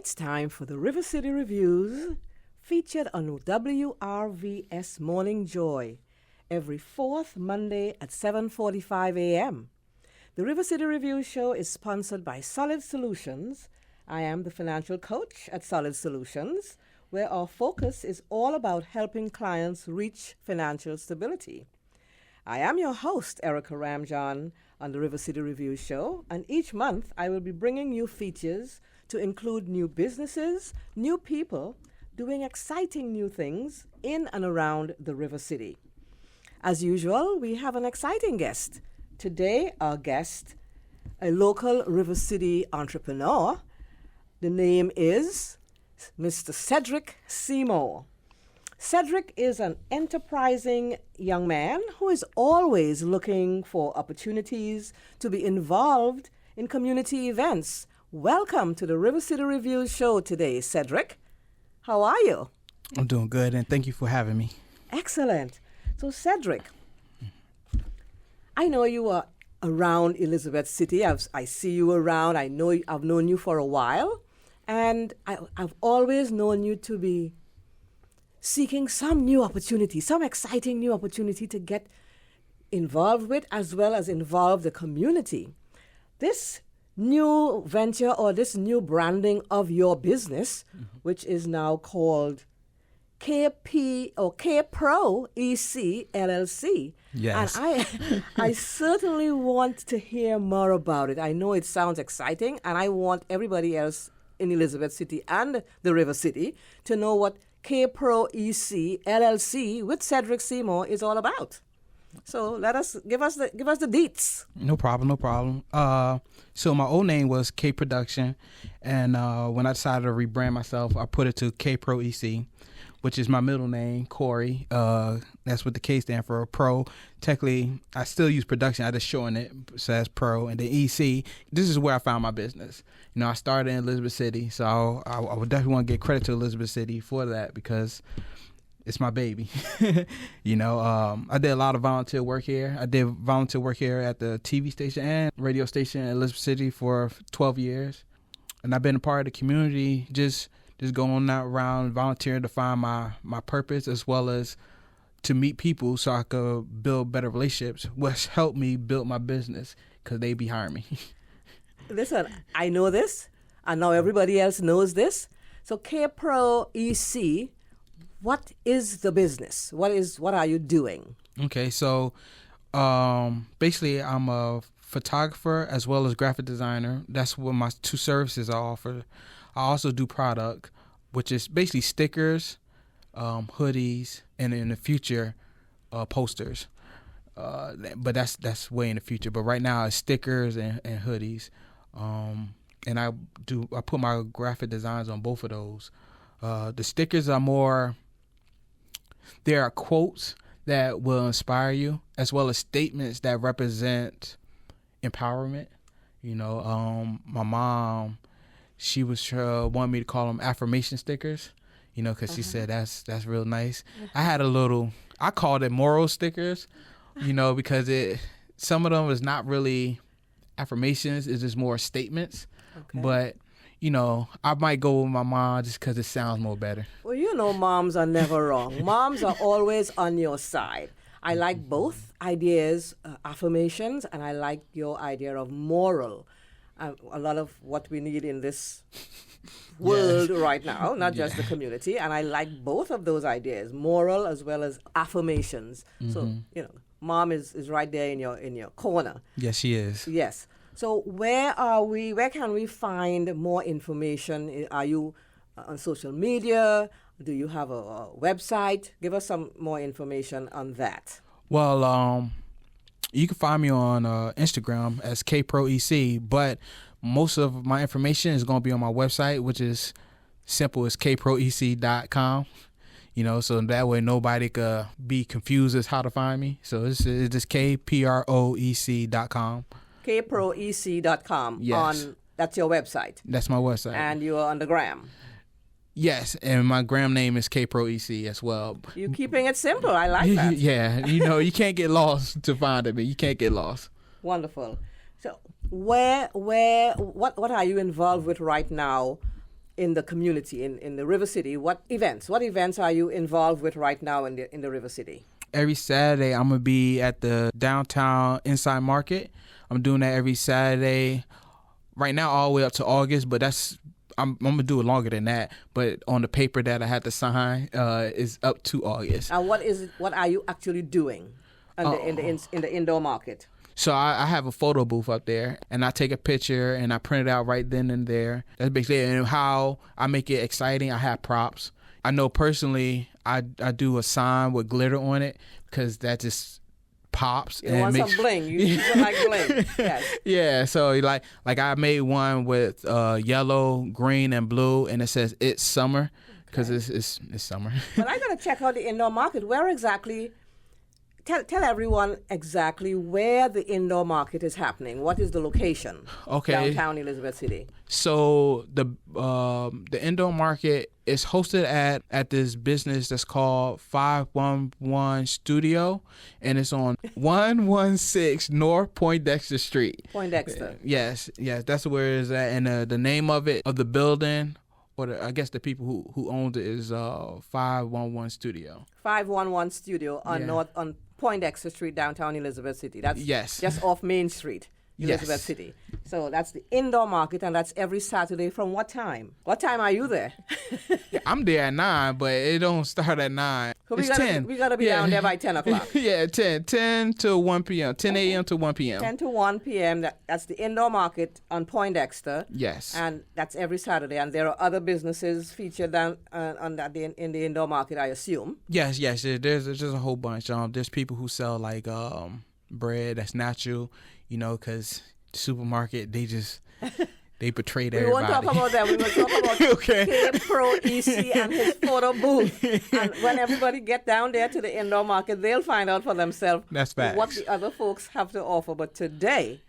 It's time for the River City Reviews, featured on WRVS Morning Joy, every fourth Monday at 7:45 a.m. The River City Review show is sponsored by Solid Solutions. I am the financial coach at Solid Solutions, where our focus is all about helping clients reach financial stability. I am your host, Erica Ramjohn, on the River City Review show, and each month I will be bringing you features to include new businesses, new people doing exciting new things in and around the River City. As usual, we have an exciting guest. Today, our guest, a local River City entrepreneur. The name is Mr. Cedric Seymour. Cedric is an enterprising young man who is always looking for opportunities to be involved in community events. Welcome to the River City Review show today, Cedric. How are you? I'm doing good, and thank you for having me. Excellent. So, Cedric, I know you are around Elizabeth City. I see you around. I've known you for a while, and I've always known you to be seeking some new opportunity, some exciting new opportunity to get involved with, as well as involve the community. This new venture or this new branding of your business, which is now called KP or K-Pro EC LLC. Yes. And I certainly want to hear more about it. I know it sounds exciting, and I want everybody else in Elizabeth City and the River City to know what K-Pro EC LLC with Cedric Seymour is all about. So give us the deets. No problem. So my old name was K Production, and when I decided to rebrand myself, I put it to K-Pro EC, which is my middle name, Corey. That's what the K stand for, Pro. Technically, I still use production. I just shorten it, so that's Pro. And then EC, this is where I found my business. You know, I started in Elizabeth City, so I would definitely want to give credit to Elizabeth City for that because it's my baby. You know, I did a lot of volunteer work here. I did volunteer work here at the TV station and radio station in Elizabeth City for 12 years. And I've been a part of the community, just going out around volunteering to find my purpose, as well as to meet people so I could build better relationships, which helped me build my business because they be hiring me. Listen, I know this, and now everybody else knows this. So K-Pro EC, what is the business? What are you doing? Okay, so basically I'm a photographer as well as graphic designer. That's what my two services I offer. I also do product, which is basically stickers, hoodies, and in the future, posters. But that's way in the future. But right now it's stickers and hoodies. And I put my graphic designs on both of those. The stickers are more, there are quotes that will inspire you, as well as statements that represent empowerment. You know, my mom, she was wanted me to call them affirmation stickers, you know, because she said that's real nice. I called it moral stickers, you know, because some of them is not really affirmations, it's just more statements. Okay. But you know, I might go with my mom just because it sounds more better. Well, you know, moms are never wrong. Moms are always on your side. I like both ideas, affirmations, and I like your idea of moral. A lot of what we need in this world right now, not just the community. And I like both of those ideas, moral as well as affirmations. So, you know, mom is right there in your corner. Yes, she is. Yes. So where can we find more information? Are you on social media? Do you have a website? Give us some more information on that. Well, you can find me on Instagram as KProEC, but most of my information is going to be on my website, which is simple as kproec.com. You know, so that way nobody could be confused as how to find me. So it's just kproec.com. kproec.com. Yes. That's your website. That's my website. And you are on the gram. Yes, and my gram name is KProEC as well. You're keeping it simple. I like that. Yeah, you know, you can't get lost to find it. You can't get lost. Wonderful. So what are you involved with right now in the community, in the River City? What events are you involved with right now in the River City? Every Saturday, I'm going to be at the downtown Inside Market. I'm doing that every Saturday. Right now, all the way up to August, but I'm going to do it longer than that. But on the paper that I had to sign is up to August. And what are you actually doing in the indoor market? So I have a photo booth up there, and I take a picture, and I print it out right then and there. That's basically it. And how I make it exciting, I have props. I know personally I do a sign with glitter on it because that just pops. You want some bling. You like bling. Yes. Yeah, so like I made one with yellow, green, and blue, and it says "It's summer" because it's summer. But I got to check out the indoor market. Where exactly? Tell everyone exactly where the indoor market is happening. What is the location? Okay. Downtown Elizabeth City. So the indoor market is hosted at this business that's called 511 Studio, and it's on 116 North Poindexter Street. Poindexter. Yes, that's where it's at, and the name of the building, or I guess the people who owned it is 511 Studio. 511 Studio on Poindexter Street, downtown Elizabeth City. That's just off Main Street, Elizabeth City. So that's the indoor market, and that's every Saturday from what time? What time are you there? I'm there at 9, but it don't start at 9. So it's 10. We got to be down there by 10 o'clock. 10 to 1 p.m., 10 a.m. to 1 p.m. 10 to 1 p.m. That's the indoor market on Poindexter. Yes. And that's every Saturday. And there are other businesses featured down in the indoor market, I assume. Yes. There's just a whole bunch. There's people who sell like bread that's natural, because the supermarket, they betrayed everybody. We won't talk about that. We will talk about K-Pro EC and his photo booth. And when everybody get down there to the indoor market, they'll find out for themselves what the other folks have to offer. But today,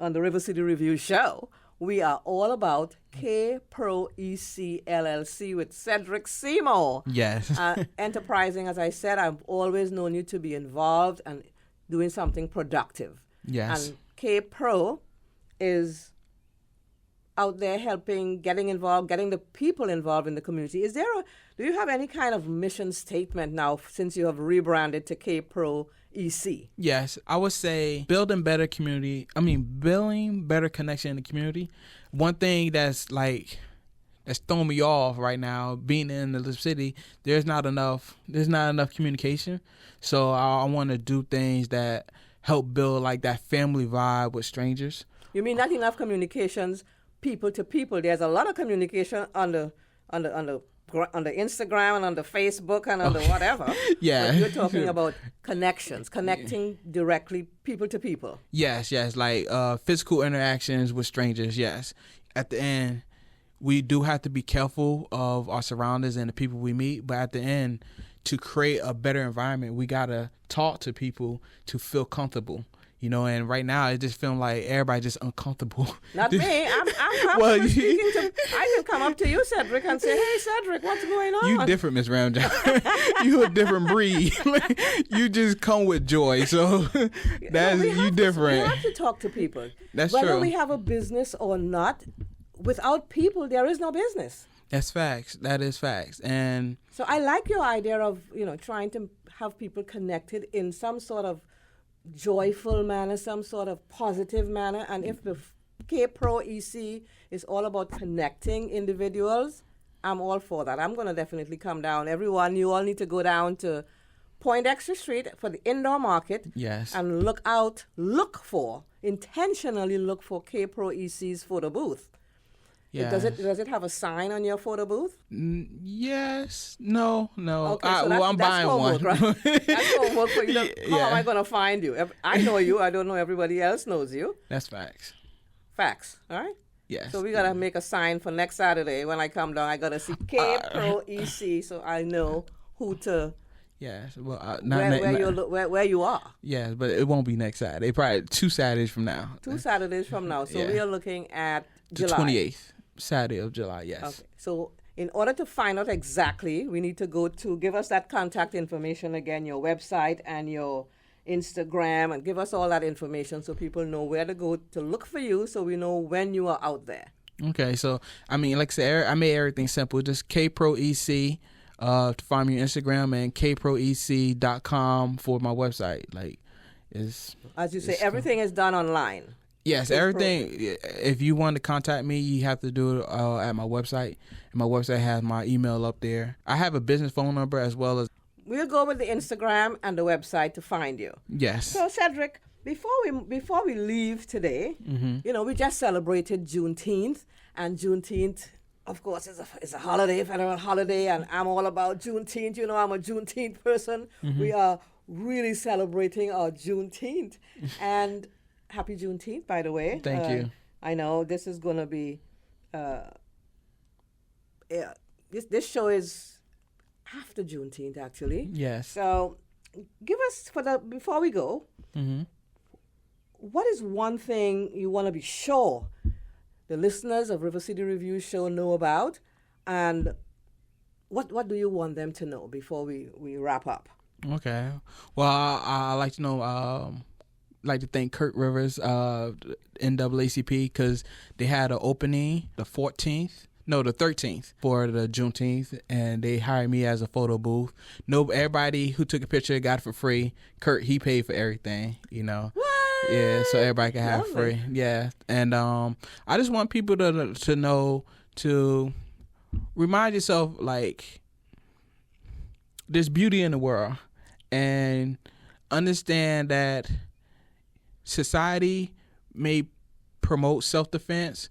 on the River City Review show, we are all about K-Pro EC LLC with Cedric Seymour. Yes. Enterprising, as I said, I've always known you to be involved and doing something productive. Yes. And K-Pro is out there helping, getting involved, getting the people involved in the community. Do you have any kind of mission statement now since you have rebranded to K-Pro EC? Yes, I would say building better connection in the community. One thing that's throwing me off right now, being in the city, there's not enough communication. So I want to do things that help build like that family vibe with strangers. You mean not enough communications people to people? There's a lot of communication on the Instagram and on the Facebook and on the whatever. Yeah. But you're talking about connections, connecting directly people to people. Yes, like physical interactions with strangers, yes. At the end, we do have to be careful of our surroundings and the people we meet, but at the end, to create a better environment, we got to talk to people to feel comfortable. And right now it just feels like everybody just uncomfortable. Not me. I'm speaking to. I can come up to you, Cedric, and say, "Hey, Cedric, what's going on?" You different, Miss Ramjohn. You a different breed. You just come with joy. So that's you different. We have to talk to people. That's true. Whether we have a business or not, without people, there is no business. That's facts. That is facts. And so I like your idea of trying to have people connected in some sort of joyful manner, some sort of positive manner. And if the K-Pro EC is all about connecting individuals, I'm all for that. I'm going to definitely come down. Everyone, you all need to go down to Poindexter Street for the indoor market. Yes. And intentionally look for K-Pro EC's photo booth. Yeah. Does it have a sign on your photo booth? Yes. No. Okay, so I'm buying homework, one. Right? That's homework for you. How am I going to find you? I know you. I don't know everybody else knows you. That's facts. Facts. All right? Yes. So we got to make a sign for next Saturday. When I come down, I got to see K-Pro EC so I know who to... Yes. Well, where you are. Yes, but it won't be next Saturday. Probably 2 Saturdays from now. 2 Saturdays from now. So we are looking at the July. 28th. Saturday of July, yes. Okay. So in order to find out exactly, we need to give us that contact information again, your website and your Instagram, and give us all that information so people know where to go to look for you so we know when you are out there. Okay, so I mean, like I said, I made everything simple. Just KProEC to find me on Instagram, and KProEC.com for my website. Like, it's as you say, everything is done online. Yes, everything. If you want to contact me, you have to do it at my website. And my website has my email up there. I have a business phone number as well as. We'll go with the Instagram and the website to find you. Yes. So Cedric, before we leave today, we just celebrated Juneteenth, and Juneteenth, of course, is a holiday, federal holiday, and I'm all about Juneteenth. I'm a Juneteenth person. We are really celebrating our Juneteenth, and happy Juneteenth, by the way. Thank you. I know this is going to be, this show is after Juneteenth, actually. Yes. So give us, before we go, what is one thing you want to be sure the listeners of River City Review Show know about, and what do you want them to know before we wrap up? Okay. Well, I like to know, like to thank Kurt Rivers, NAACP, because they had an opening the 13th for the Juneteenth, and they hired me as a photo booth. Everybody who took a picture got it for free. Kurt, he paid for everything, What? Yeah, so everybody can have free. Yeah, and I just want people to know, to remind yourself, like, there's beauty in the world, and understand that society may promote self-defense,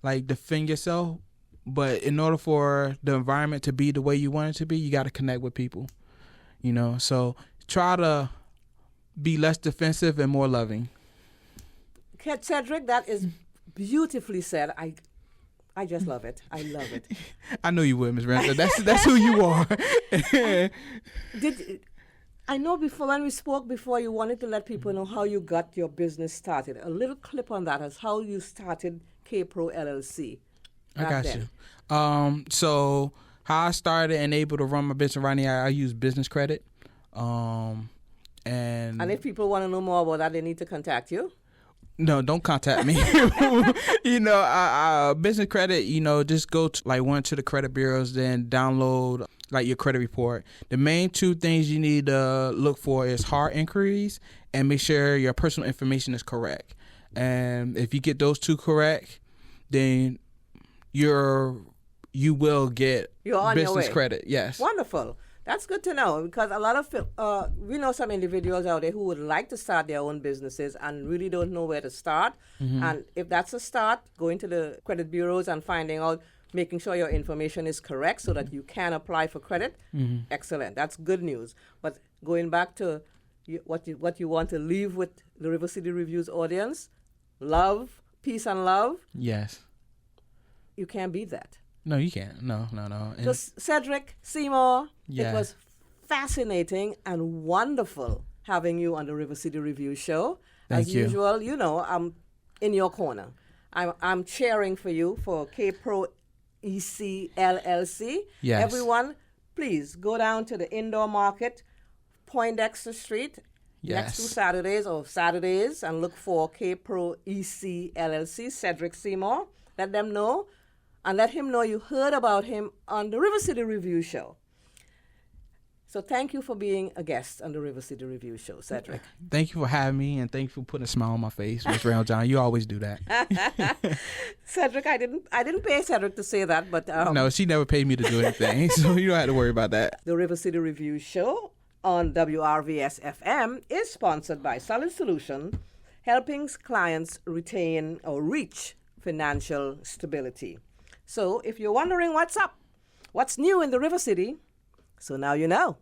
like defend yourself, but in order for the environment to be the way you want it to be, you got to connect with people, so try to be less defensive and more loving. Cedric, that is beautifully said. I just love it. I love it. I know you would, Ms. Ramjohn. That's who you are. I know when we spoke before, you wanted to let people know how you got your business started. A little clip on that is how you started K-Pro LLC. I got you. So how I started and able to run my business right now, I use business credit. And if people want to know more about that, they need to contact you. No, don't contact me. Business credit, just go to one to the credit bureaus, then download your credit report. The main two things you need to look for is hard inquiries and make sure your personal information is correct. And if you get those two correct, then you will get business credit. Yes. Wonderful. That's good to know, because a lot of we know some individuals out there who would like to start their own businesses and really don't know where to start. And if that's a start, going to the credit bureaus and finding out, making sure your information is correct so that you can apply for credit. Excellent. That's good news. But going back to what you want to leave with the River City Review's audience, love, peace and love. Yes. You can't beat that. No, you can't. No. So Cedric Seymour, It was fascinating and wonderful having you on the River City Review Show. Thank you. As usual, I'm in your corner. I'm cheering for you for K-Pro EC LLC. Yes. Everyone, please go down to the indoor market, Poindexter Street, next to Saturdays, and look for K-Pro EC LLC, Cedric Seymour. Let them know. And let him know you heard about him on the River City Review Show. So thank you for being a guest on the River City Review Show, Cedric. Thank you for having me, and thank you for putting a smile on my face, Ms. Ramjohn. You always do that. Cedric, I didn't pay Cedric to say that, but no, she never paid me to do anything, so you don't have to worry about that. The River City Review Show on WRVS-FM is sponsored by Solid Solution, helping clients retain or reach financial stability. So if you're wondering what's up, what's new in the River City, so now you know.